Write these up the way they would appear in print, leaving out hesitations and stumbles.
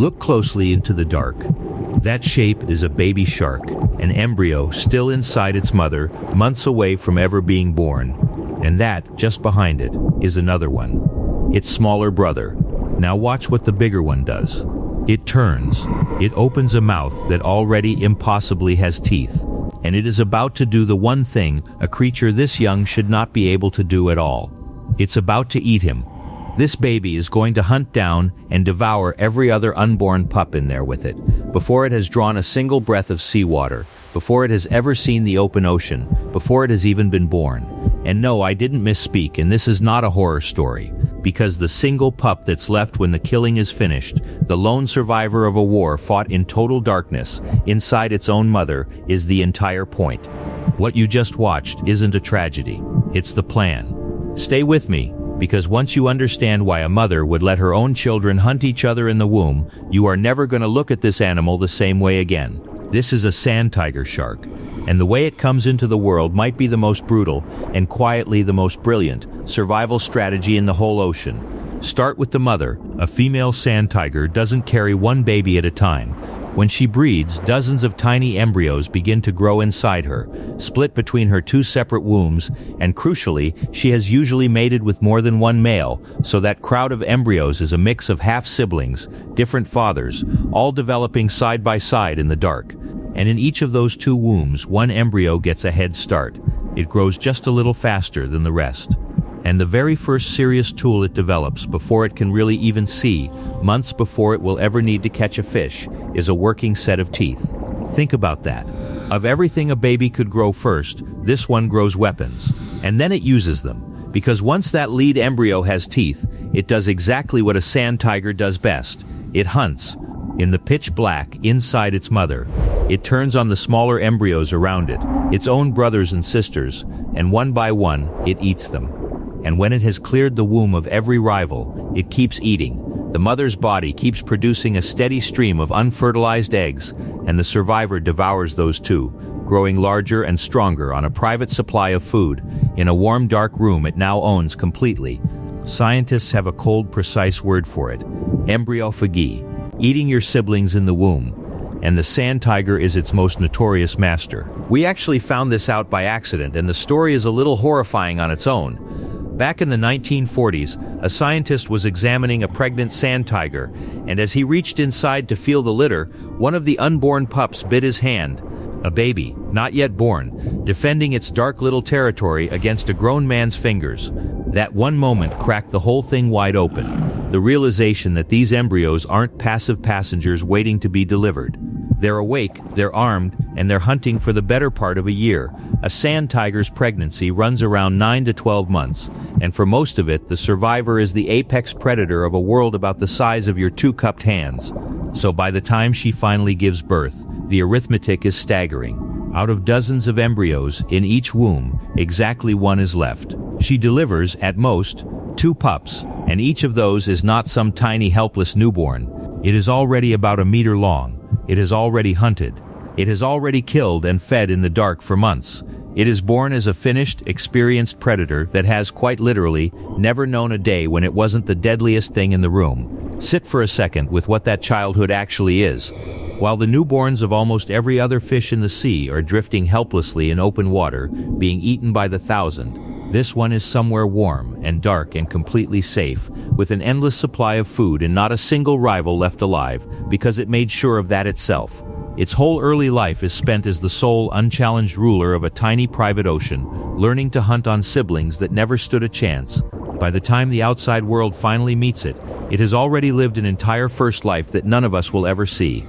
Look closely into the dark. That shape is a baby shark, an embryo still inside its mother, months away from ever being born. And that, just behind it, is another one. Its smaller brother. Now watch what the bigger one does. It turns. It opens a mouth that already impossibly has teeth. And it is about to do the one thing a creature this young should not be able to do at all. It's about to eat him. This baby is going to hunt down and devour every other unborn pup in there with it, before it has drawn a single breath of seawater, before it has ever seen the open ocean, before it has even been born. And no, I didn't misspeak, and this is not a horror story, because the single pup that's left when the killing is finished, the lone survivor of a war fought in total darkness, inside its own mother, is the entire point. What you just watched isn't a tragedy, it's the plan. Stay with me, because once you understand why a mother would let her own children hunt each other in the womb, you are never going to look at this animal the same way again. This is a sand tiger shark, and the way it comes into the world might be the most brutal, and quietly the most brilliant, survival strategy in the whole ocean. Start with the mother. A female sand tiger doesn't carry one baby at a time. When she breeds, dozens of tiny embryos begin to grow inside her, split between her two separate wombs, and crucially, she has usually mated with more than one male, so that crowd of embryos is a mix of half-siblings, different fathers, all developing side by side in the dark. And in each of those two wombs, one embryo gets a head start. It grows just a little faster than the rest. And the very first serious tool it develops before it can really even see, months before it will ever need to catch a fish, is a working set of teeth. Think about that. Of everything a baby could grow first, this one grows weapons. And then it uses them. Because once that lead embryo has teeth, it does exactly what a sand tiger does best. It hunts. In the pitch black, inside its mother, it turns on the smaller embryos around it, its own brothers and sisters, and one by one, it eats them. And when it has cleared the womb of every rival, it keeps eating. The mother's body keeps producing a steady stream of unfertilized eggs, and the survivor devours those too, growing larger and stronger on a private supply of food, in a warm, dark room it now owns completely. Scientists have a cold, precise word for it: embryophagy, eating your siblings in the womb. And the sand tiger is its most notorious master. We actually found this out by accident, and the story is a little horrifying on its own. Back in the 1940s, a scientist was examining a pregnant sand tiger, and as he reached inside to feel the litter, one of the unborn pups bit his hand. A baby, not yet born, defending its dark little territory against a grown man's fingers. That one moment cracked the whole thing wide open. The realization that these embryos aren't passive passengers waiting to be delivered. They're awake, they're armed, and they're hunting for the better part of a year. A sand tiger's pregnancy runs around 9 to 12 months, and for most of it, the survivor is the apex predator of a world about the size of your two-cupped hands. So by the time she finally gives birth, the arithmetic is staggering. Out of dozens of embryos in each womb, exactly one is left. She delivers, at most, 2 pups, and each of those is not some tiny helpless newborn. It is already about a meter long. It has already hunted. It has already killed and fed in the dark for months. It is born as a finished, experienced predator that has, quite literally, never known a day when it wasn't the deadliest thing in the room. Sit for a second with what that childhood actually is. While the newborns of almost every other fish in the sea are drifting helplessly in open water, being eaten by the thousand, this one is somewhere warm and dark and completely safe, with an endless supply of food and not a single rival left alive, because it made sure of that itself. Its whole early life is spent as the sole, unchallenged ruler of a tiny private ocean, learning to hunt on siblings that never stood a chance. By the time the outside world finally meets it, it has already lived an entire first life that none of us will ever see.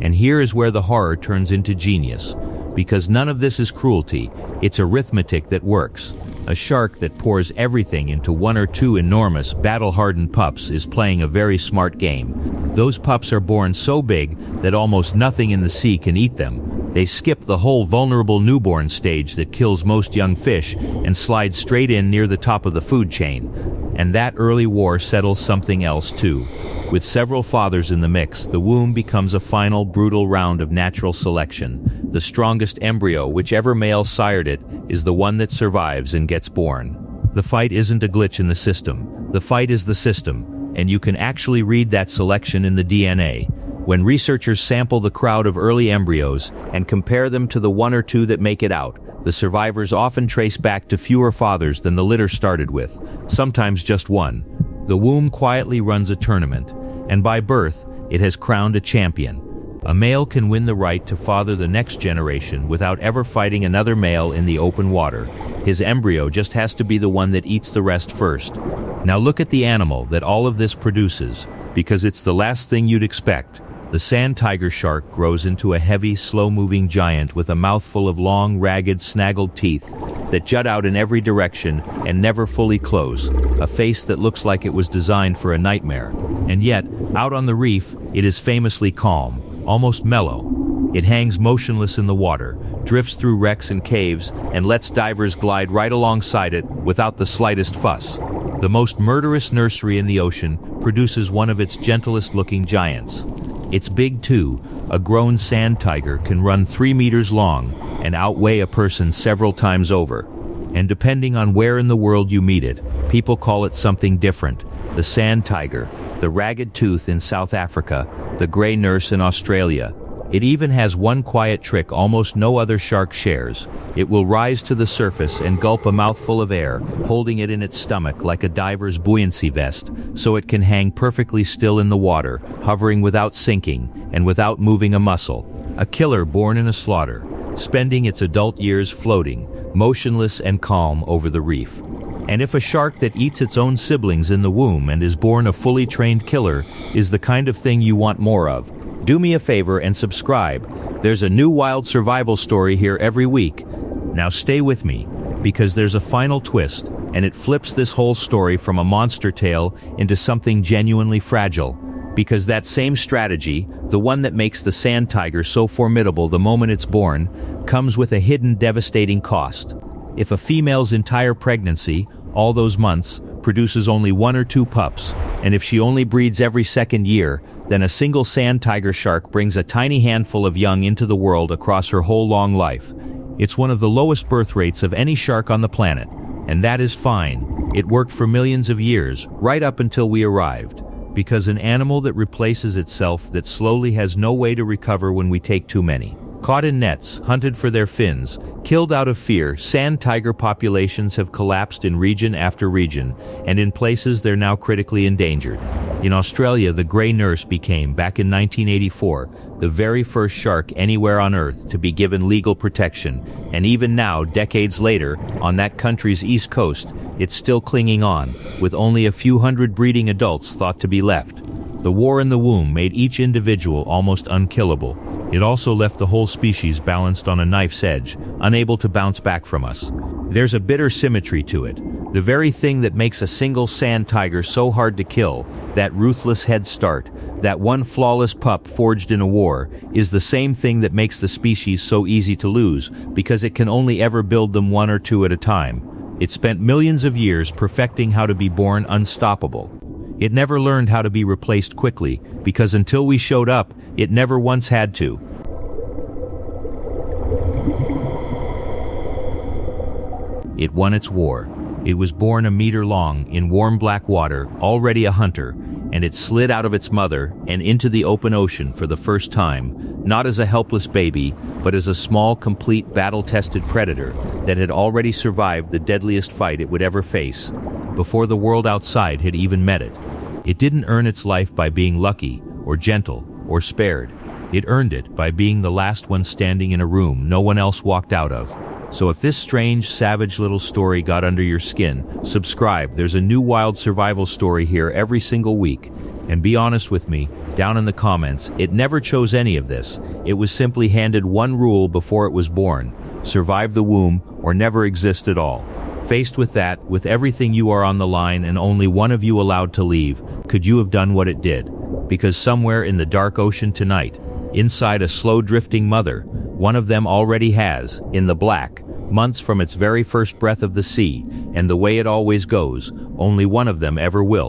And here is where the horror turns into genius. Because none of this is cruelty, it's arithmetic that works. A shark that pours everything into 1 or 2 enormous, battle-hardened pups is playing a very smart game. Those pups are born so big that almost nothing in the sea can eat them. They skip the whole vulnerable newborn stage that kills most young fish and slide straight in near the top of the food chain. And that early war settles something else too. With several fathers in the mix, the womb becomes a final, brutal round of natural selection. The strongest embryo, whichever male sired it, is the one that survives and gets born. The fight isn't a glitch in the system. The fight is the system, and you can actually read that selection in the DNA. When researchers sample the crowd of early embryos and compare them to the one or two that make it out, the survivors often trace back to fewer fathers than the litter started with, sometimes just one. The womb quietly runs a tournament, and by birth, it has crowned a champion. A male can win the right to father the next generation without ever fighting another male in the open water. His embryo just has to be the one that eats the rest first. Now look at the animal that all of this produces, because it's the last thing you'd expect. The sand tiger shark grows into a heavy, slow-moving giant with a mouthful of long, ragged, snaggled teeth that jut out in every direction and never fully close, a face that looks like it was designed for a nightmare. And yet, out on the reef, it is famously calm, almost mellow. It hangs motionless in the water, drifts through wrecks and caves, and lets divers glide right alongside it without the slightest fuss. The most murderous nursery in the ocean produces one of its gentlest-looking giants. It's big too. A grown sand tiger can run 3 meters long and outweigh a person several times over. And depending on where in the world you meet it, people call it something different. The sand tiger, the ragged tooth in South Africa, the gray nurse in Australia. It even has one quiet trick almost no other shark shares. It will rise to the surface and gulp a mouthful of air, holding it in its stomach like a diver's buoyancy vest, so it can hang perfectly still in the water, hovering without sinking and without moving a muscle. A killer born in a slaughter, spending its adult years floating, motionless and calm over the reef. And if a shark that eats its own siblings in the womb and is born a fully trained killer is the kind of thing you want more of, do me a favor and subscribe. There's a new wild survival story here every week. Now stay with me, because there's a final twist, and it flips this whole story from a monster tale into something genuinely fragile. Because that same strategy, the one that makes the sand tiger so formidable the moment it's born, comes with a hidden devastating cost. If a female's entire pregnancy, all those months, produces only 1 or 2 pups, and if she only breeds every second year, then a single sand tiger shark brings a tiny handful of young into the world across her whole long life. It's one of the lowest birth rates of any shark on the planet, and that is fine. It worked for millions of years, right up until we arrived. Because an animal that replaces itself that slowly has no way to recover when we take too many. Caught in nets, hunted for their fins, killed out of fear, sand tiger populations have collapsed in region after region, and in places they're now critically endangered. In Australia, the grey nurse became, back in 1984, the very first shark anywhere on Earth to be given legal protection, and even now, decades later, on that country's east coast, it's still clinging on, with only a few hundred breeding adults thought to be left. The war in the womb made each individual almost unkillable. It also left the whole species balanced on a knife's edge, unable to bounce back from us. There's a bitter symmetry to it. The very thing that makes a single sand tiger so hard to kill, that ruthless head start, that one flawless pup forged in a war, is the same thing that makes the species so easy to lose, because it can only ever build them 1 or 2 at a time. It spent millions of years perfecting how to be born unstoppable. It never learned how to be replaced quickly, because until we showed up, it never once had to. It won its war. It was born a meter long, in warm black water, already a hunter, and it slid out of its mother and into the open ocean for the first time, not as a helpless baby, but as a small, complete, battle-tested predator that had already survived the deadliest fight it would ever face, before the world outside had even met it. It didn't earn its life by being lucky, or gentle, or spared. It earned it by being the last one standing in a room no one else walked out of. So if this strange, savage little story got under your skin, subscribe. There's a new wild survival story here every single week. And be honest with me, down in the comments, it never chose any of this. It was simply handed one rule before it was born: survive the womb or never exist at all. Faced with that, with everything you are on the line and only one of you allowed to leave, could you have done what it did? Because somewhere in the dark ocean tonight, inside a slow-drifting mother, one of them already has, in the black, months from its very first breath of the sea, and the way it always goes, only one of them ever will.